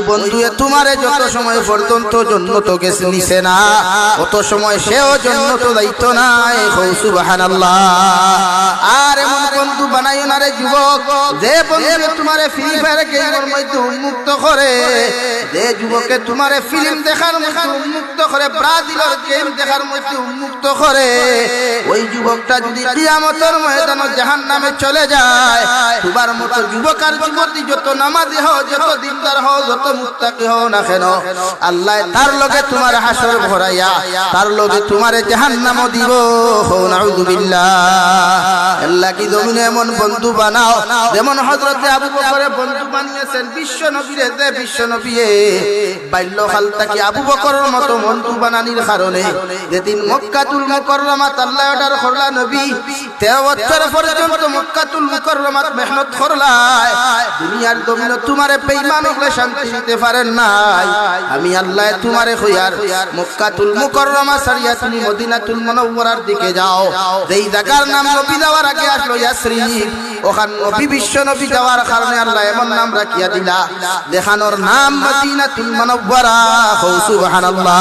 বন্ধুয়ে তোমারে যত সময় পর্যন্ত জান্নাত গেছে নিছে না অত সময় সেও জান্নাত যাইতো না। সুবহানাল্লাহ। আর এমন বন্ধু বানাইও না রে যুবক, যে বন্ধু তোমারে ফ্রি ফায়ার গেমের মধ্যে উন্মুক্ত করে, যে যুবকে তোমারে ফিল্ম দেখার মধ্যে উন্মুক্ত করে, ব্রাজিলের গেম দেখার মধ্যে উন্মুক্ত করে, ওই যুবকটা যদি কিয়ামতের ময়দানে জাহান্নামে চলে যায়, তোমার মতো যুবক আর যুবতী যত নামাজি হও, যত দিনদার হও, যত মুত্তাকি হও না কেন, আল্লাহ তার লগে তোমার হাসর ভরাইয়া তার লগে তোমারে জাহান্নাম দিব। নাউযুবিল্লাহ। আল্লাহ কি জমিনে এমন বন্ধু বানাও যেমন হযরতে আবু বকরের বন্ধু বানিয়েছেন বিশ্ব নবীরে। যে বিশ্ব নবী বাল্যকাল থেকে আবু বকরের মতো বন্ধু বানানির কারণে যেদিন মক্কাতুল মুকাররমাত আল্লাহ অর্ডার করলা, নবী 13 বছর পর্যন্ত মক্কাতুল মুকাররমাত মেহনত করলাই, দুনিয়ার জমিনে তোমারে বেঈমান হলে শান্তি দিতে পারেন নাই। আমি আল্লাহ তোমারে কইয়ার মক্কাতুল মুকাররমা সারিয়া তুমি মদিনাতুল মুনাওয়ারার দিকে যাও। যেই জায়গার নাম নবী যাওয়ার আগে আসলো ইয়াসরিব, ওখান নবী বিশ্ব নবী যাওয়ার কারণে আল্লাহ এমন নাম রাখিয়া দিলা, দেখানোর নাম মদিনাতুল মুনাওয়ারা। সুবহানাল্লাহ।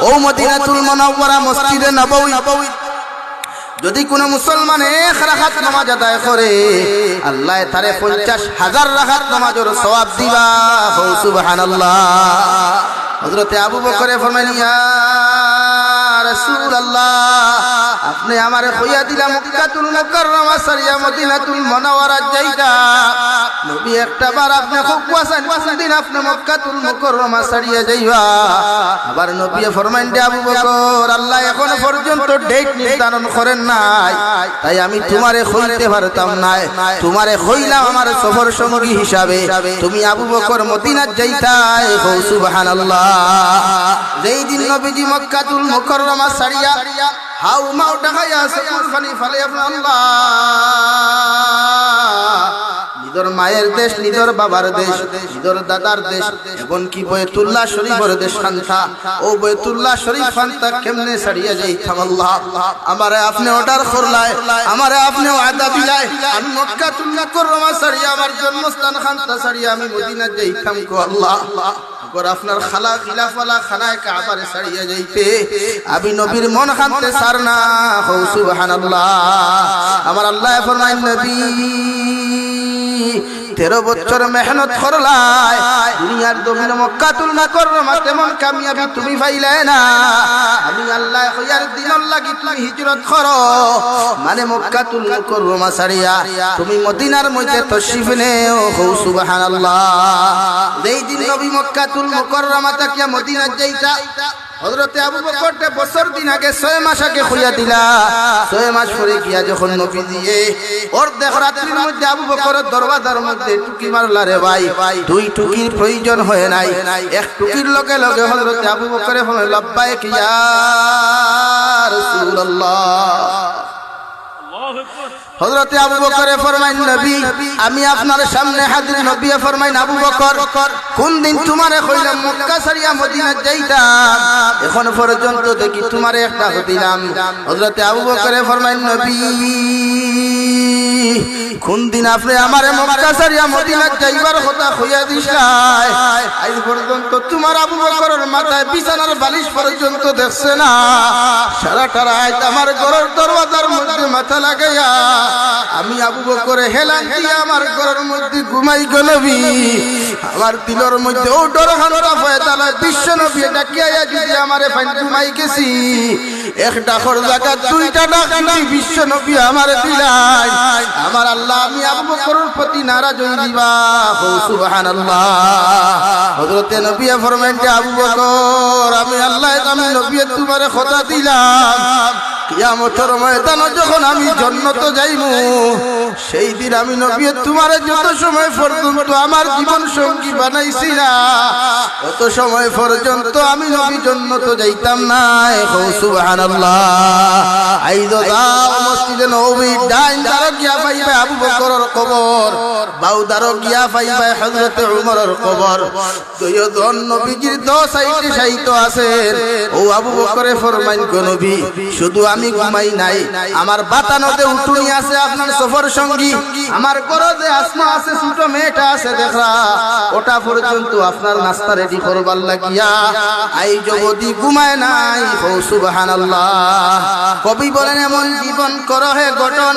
ও মদিনাতুল মুনাওয়ারা মসজিদে নববী যদি কোন মুসলমান 1 রাকাত নামাজ আদায় করে, আল্লাহ তারে 50,000 রাকাত নামাজের সওয়াব দিবা। সুবহানাল্লাহ। হযরতে আবু বকর ফরমাইলেন, ইয়া রাসূলুল্লাহ, আপনি আমারে কইয়া দিলা মক্কাতুল মুকাররমা সারিয়া মদিনাতুল মুনাওয়ারা যাইতা। নবী একটা বার আপনি খুব ওয়াসান কোন দিন আপনি মক্কাতুল মুকাররমা সারিয়া যাইবা। আবার নবী ফরমাইলেন, আবু বকর, আল্লাহ এখন পর্যন্ত ডেট নির্ধারণ করেন নাই, তাই আমি তোমারে কইতে পারতাম না। তোমারে কইলাম আমার সফর সঙ্গী হিসাবে তুমি আবু বকর মদিনা যাইতা। সুবহানাল্লাহ। যেই দিন নবীজি মক্কাতুল মুকাররমা সারিয়া হাউ মাউ ঢাকাইয়া চকুর পানি ফেলে আল্লাহ, নিজের মায়ের দেশ, নিজের বাবার দেশ, নিজের দাদার দেশ, এমনকি বাইতুল্লাহ শরীফের দেশ খান্তা, ও বাইতুল্লাহ শরীফ খান্তা কেমনে ছাড়িয়া যাইতাম আল্লাহ। আমারে আপনি অর্ডার করলাই, আমারে আপনি ওয়াদা দিলাই, আমি মক্কাতুল মুকাররমা ছাড়িয়া আমার জন্মস্থান খান্তা ছাড়িয়া আমি মদিনা যাইতাম গো আল্লাহ। আপনার খালা খিলাফালা খানায় কাবারে ছাড়িয়া যাইতে আমি নবীর মন খানতে ছাড় না। সুবহানাল্লাহ। আমার আল্লাহ ফরমায়, নবী 13 বছর মেহনত করলাই, দুনিয়ার জমিনে মক্কাতুল মুকাররমা তেমন কামিয়াবি তুমি পাইলে না। আমি আল্লাহ কইয়ার দিনের লাগি তুমি হিজরত করো, মানে মক্কাতুল মুকাররমা ছাড়িয়া তুমি মদিনার মধ্যে তশরিফ নেও। সুবহানাল্লাহ। যেই দিন নবী মক্কাতুল মুকাররমা থেকে মদিনা যাইতা, হযরতে আবু বকর বছর দিন আগে 6 মাস আগে কইয়া দিলা। 6 মাস পরে গিয়া যখন নবী দিয়ে ওর দেখ রাত্রির মধ্যে আবু বকরের দরওয়াজার মধ্যে টুকি মারলা রে ভাই, 2 টুকির প্রয়োজন হয় নাই, 1 টুকির লগে লগে হযরতে আবু বকরে বলে, লব্বাইক ইয়া রাসূলুল্লাহ। হযরতে আবু বকর ফরমাইন, নবী আমি আপনার সামনে হাজির। নবী ফরমাইন, আবু বকর, কোন দিন তোমারে কইলাম মক্কা ছাড়িয়া মদিনা যাইতাম, এখন পর্যন্ত দেখি তোমারে একটা দিলাম। হযরতে আবু বকর ফরমাইন, নবী কোন দিন আপনি আমারে মক্কা ছাড়িয়া মদিনা যাইবার কথা কইয়া দিছাই, আজ পর্যন্ত তোমার আবু বকরের মাথায় বিছানার বালিশ পর্যন্ত দেখছে না। সারাটা রাত আমার ঘরের দরওয়াজার মধ্যে মাথা লাগাইয়া আমি আবু বকর হেলান দিয়া আমার ঘরের মধ্যে ঘুমাই গো নবী। আমার দিলের মধ্যে ও ডর হানটা ফয়তালা বিশ্ব নবী ডাকিয়া যদি আমারে ফাইন ঘুমাই গেছি, একটা খর জায়গা 2টা ডাক বিশ্ব নবী আমার দিলাই। আমার আল্লাহ আমি আবু বকরের প্রতি নারাজ হই দিবা। সুবহানাল্লাহ। হযরতে নবী ফরমাইন, আবু বকর আমি আল্লাহ আমি নবী তোমারে কথা দিলাম, কিয়ামতের ময়দানে যখন আমি জান্নাত যাইমু, সেই দিন আমি নবী তোমারে যত সময় পর্যন্ত আমার জীবন সঙ্গী বানাইছি না, তত সময় পর্যন্ত আমি নবী জান্নাত যাইতাম না। সুবহানাল্লাহ। আইদো যাও মসজিদে নববী, ডাইন দ্বারা গিয়া পাইবে আবু বকরের কবর, বাউ দ্বারা গিয়া পাইবে হযরতে উমরের কবর। দুইজন নবীজির 2 সাইডে সাইতো আছে। ও আবু বকরে ফরমাইন, গো নবী শুধু আমি ঘুমাই নাই। আমার বাতানোতে উঠুনি আছে আপনার সফর সঙ্গী, আমার গরজে আসমা আছে, ছোট মেয়েটা আছে দেখরা, ওটা পর্যন্ত আপনার নাস্তা রেডি করবার লাগিয়া আই জগতি ঘুমায় নাই। সুবহানাল্লাহ। কবি বলেন এমন জীবন করো হে গঠন,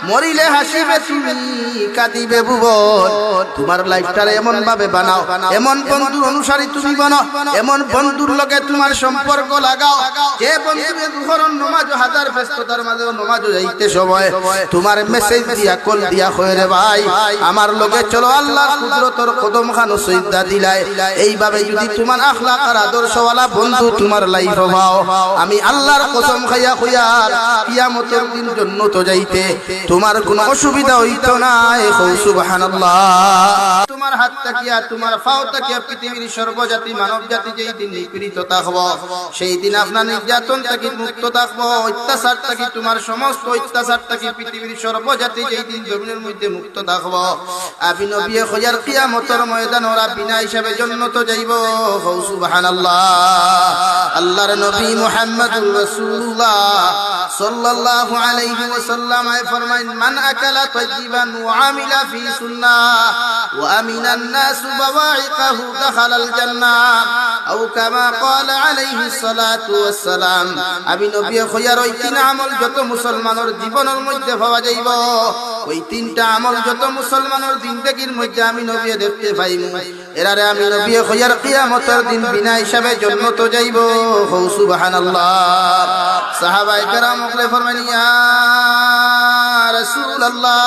মরিলে হাসিবে তুমি কাঁদিবে ভুবন। তোমার লাইফটারে এমন ভাবে বানাও, এমন বন্ধুর অনুসারী তুমি বনো, এমন বন্ধুর লগে তোমার সম্পর্ক লাগাও যে বন্ধু দুহরন নমাজ হাজার ব্যস্ততার মাঝে নমাজ যাইতে সময় তোমার মেসেজ দিয়া কল দিয়া কয় রে ভাই আমার লগে চলো, আল্লাহর কুদরতর কদম খানো সজদা দিলাই। এইভাবে যদি তোমার আখলাক আর আদর্শওয়ালা বন্ধু তোমার লাইফ হও, আমি আল্লাহর কসম খাইয়া কইয়ার কিয়ামতের দিন জান্নাত যাইতে তোমার কোনো অসুবিধা হইতো না। সুবহানাল্লাহ। তোমার হাত তাকিয়া তোমার পাও তাকিয়া পৃথিবীর সর্বজাতি মানব জাতি যেই দিন নিপীড়িত থাকব, সেই দিন আপনার নির্যাতন থেকে মুক্ত থাকব, অত্যাচার থেকে তোমার সমস্ত অত্যাচার থেকে পৃথিবীর সর্বজাতি যেই দিন জমিনের মধ্যে মুক্ত থাকব, আপনি নবী খোঁজার কিয়ামতের ময়দান ওরা বিনা হিসাবে জান্নাত যাইব। সুবহানাল্লাহ। আল্লাহর নবী মুহাম্মদুর রাসূলুল্লাহ সাল্লাল্লাহু আলাইহি ওয়াসাল্লাম ফরমায়েন মান আকালা তাইয়িবান ওয়া আমিলা ফি সুন্নাহ ওয়া আমিনান নাস বাওয়াইকাহু দাখালাল জান্নাহ আও কামা ক্বালা আলাইহিস সালাতু ওয়াস সালাম। আমি নবী খোঁজার ওই তিন আমল যত মুসলমানের জীবনের মধ্যে পাওয়া যাইব, ওই তিনটা আমল যত মুসলমানের জিন্দেগীর মধ্যে আমি নবী দেখতে পাইমু, এরারে আমি নবী খোঁজার কিয়ামতের দিন বিনা হিসাবে জান্নাত যাইব। সুবহানাল্লাহ। সাহাবায়ে কেরাম বলে ফরমান ইয়া রাসূলুল্লাহ,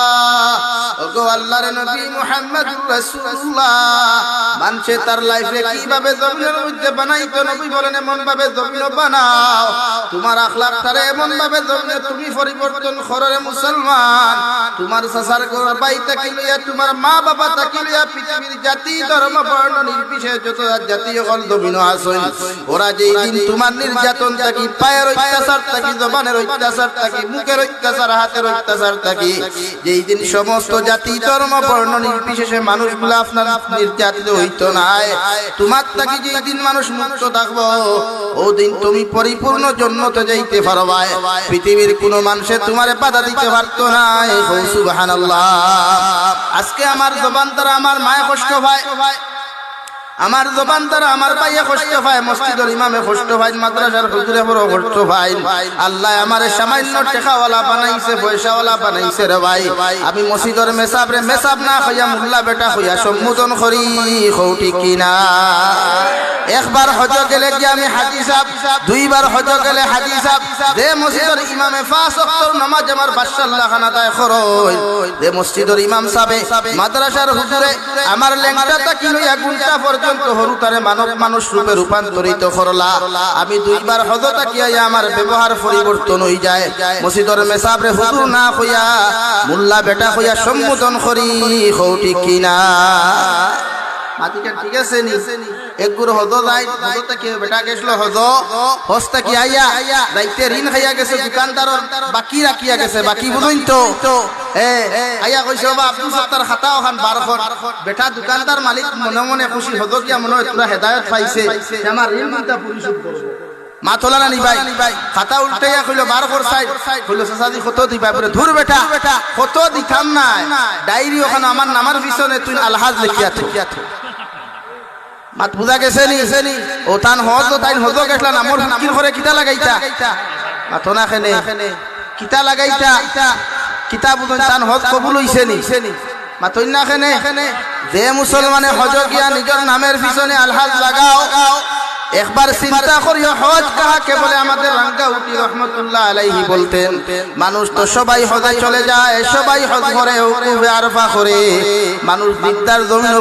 ওগো আল্লাহর নবী মুহাম্মদুর রাসূলুল্লাহ, মানুষে তার লাইফে কিভাবে জমিনের মধ্যে বানাইতো, নবী বলেন এমন ভাবে জমিন বানাও তোমার আখলাক তারে এমন ভাবে জমিনে তুমি পরিবর্তন করো রে মুসলমান। তোমার সাসার ঘর বাই থেকে লইয়া তোমার মা বাবা থেকে লইয়া পৃথিবীর জাতি ধর্ম বর্ণ নির্বিশেষে যত জাতি সকল জমিন আছেন, ওরা যেই দিন তোমার নির্যাতন থাকি, পায়ের অত্যাচার থাকি, জবানের অত্যাচার থাকি, মুখের অত্যাচার, হাতের অত্যাচার থাকি, যেই দিন সমস্ত জাতি ধর্ম বর্ণ নির্বিশেষে মানুষগুলো আপনার নির্যাতিত হইতো না, তোমার থাকি যেই দিন মানুষ মুক্ত থাকবো, ও দিন তুমি পরিপূর্ণ জান্নাতে যাইতে পারবা। পৃথিবীর কোনো মানুষে তোমারে বাধা দিতে পারতো না। সুবহানাল্লাহ। আজকে আমার জবান দ্বারা আমার মায়ে কষ্ট পায়, আমার জবান দ্বারা আমার ভাইয়ে কষ্ট পায়, মসজিদের ইমামে কষ্ট পায়, মাদ্রাসার হুজুরে বড় কষ্ট পায়। আল্লাহ আমারে সামান্য টাকাওয়ালা বানাইছে, পয়সাওয়ালা বানাইছে রে ভাই। আমি মসজিদের মেসাবরে মেসাব না হইয়া মুল্লা বেটা হইয়া সম্বোধন করি, হৌটি কিনা। একবার হজ গেলে কি আমি হাজি সাহেব, দুইবার হজ গেলে হাজি সাহেব, যে মসজিদের ইমামে 5 ওয়াক্ত নামাজ আমার বাদশাল্লাহ খানা দায় খরচ, যে মসজিদের ইমাম সাহেব মাদ্রাসার হুজুরে আমার লেংটাটা কি লইয়া ঘন্টা পর্যন্ত হরুতারে মানব মানুষ রূপে রূপান্তরিত করলা, আমি দুইবার হজ তাকিয়া আমার ব্যবহার পরিবর্তন হই যায়। মসজিদের মেসাবরে হুজুর না হইয়া মুল্লা বেটা হইয়া সম্বোধন করি, হৌটি কিনা। মাতিকা ঠিক আছে নি একগুর হদ যাই, হদ থেকে বেটা গেছিল হদ, হজ থেকে আইয়া রাইতে ঋণ খাইয়া গেছে, দোকানদারর বাকি রাখিয়া গেছে, বাকি বুঝুন তো আইয়া কইছে বাবা আব্দুল সত্তার খাতা ওখান 12 বেটা দোকানদার মালিক মনে মনে খুশি হদ কিয়া মনে হয় তোরা হেদায়ত পাইছে, আমার ঋণটা পরিশোধ করব। মা তোলা না নি ভাই, খাতা উল্টাইয়া কইল 12 সাইড কইল সাসাদি কত দিবা, বলে ধুর বেটা কত দিতাম না, ডায়েরি ওখানে আমার নামার পিছনে তুই আলহাজ লিখিয়া থো। মাত বুঝা গেছে নি ও তান হজ তাই হজ গেছলা না, মোর ফিকির করে কিতা লাগাইতা মাতো না খেনে কিতা লাগাইতা, কিতা বুঝন তান হজ কবুল হইছে নি মাতই না খেনে। যে মুসলমানে হজ গিয়া নিজের নামের পিছনে আলহাজ লাগাও, একবার চিন্তা করিও হজ কাহাকে বলে। আমাদের রাঙ্গাউটি রহমতুল্লাহ আলাইহি বলতেন, মানুষ তো সবাই হজে চলে যায়, সবাই হজ করে, ওকুফে আরফা করে, মানুষ বিদ্যার জমিন